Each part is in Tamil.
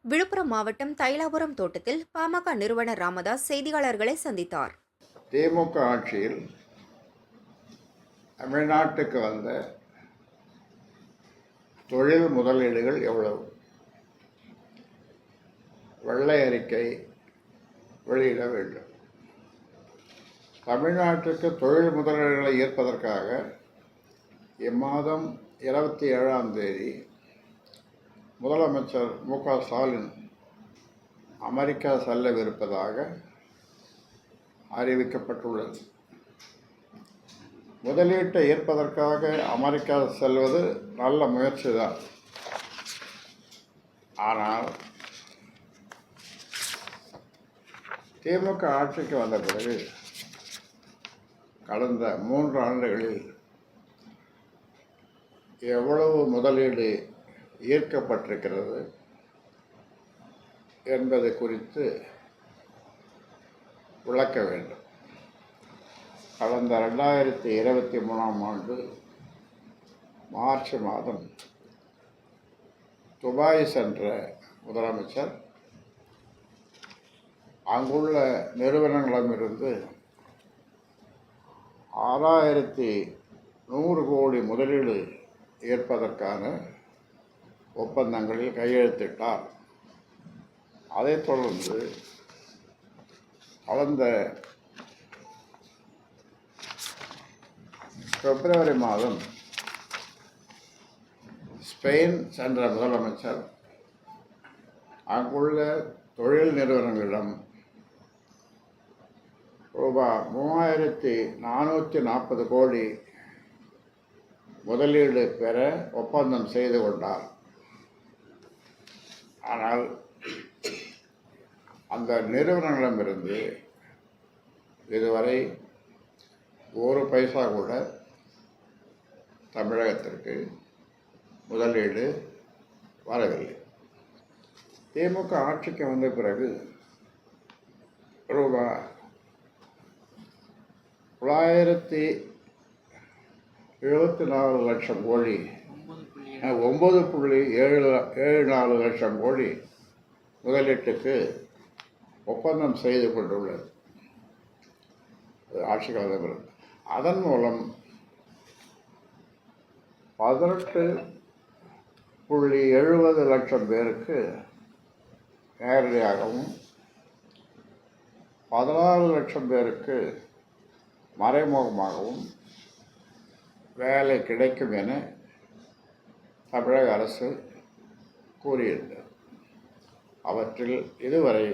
விழுப்புரம் மாவட்டம் தைலாபுரம் தோட்டத்தில் பாமக நிறுவனர் ராமதாஸ் செய்தியாளர்களை சந்தித்தார். திமுக ஆட்சியில் தமிழ்நாட்டுக்கு வந்த தொழில் முதலீடுகள் எவ்வளவு? வெள்ளை அறிக்கை வெளியிட வேண்டும். தமிழ்நாட்டுக்கு தொழில் முதலீடுகளை ஈர்ப்பதற்காக இம்மாதம் 27ஆம் தேதி முதலமைச்சர் மு.க. ஸ்டாலின் அமெரிக்கா செல்லவிருப்பதாக அறிவிக்கப்பட்டுள்ளது. முதலீட்டை ஈர்ப்பதற்காக அமெரிக்கா செல்வது நல்ல முயற்சி தான். ஆனால் திமுக ஆட்சிக்கு வந்த பிறகு கடந்த 3 ஆண்டுகளில் எவ்வளவு முதலீடு ஈர்க்கப்பட்டிருக்கிறது என்பது குறித்து விளக்க வேண்டும். கடந்த 2023ஆம் ஆண்டு மார்ச் மாதம் துபாய் சென்ற முதலமைச்சர் அங்குள்ள நிறுவனங்களிடமிருந்து 6100 கோடி முதலீடு ஏற்பதற்கான ஒப்பந்தங்களில் கையெழுத்திட்டார். அதைத் தொடர்ந்து கடந்த பிப்ரவரி மாதம் ஸ்பெயின் சென்ற முதலமைச்சர் அங்குள்ள தொழில் நிறுவனங்களிடம் ரூபாய் 3440 கோடி முதலீடு பெற ஒப்பந்தம் செய்து கொண்டார். ஆனால் அந்த நிறுவனங்களிடமிருந்து இதுவரை 1 பைசா கூட தமிழகத்திற்கு முதலீடு வரவில்லை. திமுக ஆட்சிக்கு வந்த பிறகு ரூபாய் 974 லட்சம் கோடி 9.74 லட்சம் கோடி முதலீட்டுக்கு ஒப்பந்தம் செய்து கொண்டுள்ளது ஆட்சி காலத்தில். அதன் மூலம் 18.70 லட்சம் பேருக்கு நேரடியாகவும் 16 லட்சம் பேருக்கு மறைமுகமாகவும் வேலை கிடைக்கும் என தமிழக அரசு கூறியிருந்தது. அவற்றில் இதுவரை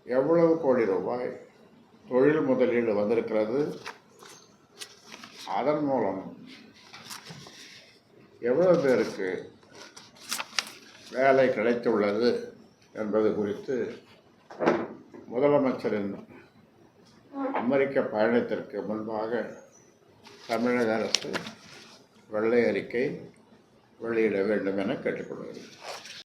எவ்வளவு கோடி ரூபாய் தொழில் முதலீடு வந்திருக்கிறது, அதன் மூலம் எவ்வளவு பேருக்கு வேலை கிடைத்துள்ளது என்பது குறித்து முதலமைச்சரின் அமெரிக்க பயணத்திற்கு முன்பாக தமிழக அரசு வெள்ளை அறிக்கை வெளியிட வேண்டும் என கேட்டுக்கொள்கிறேன்.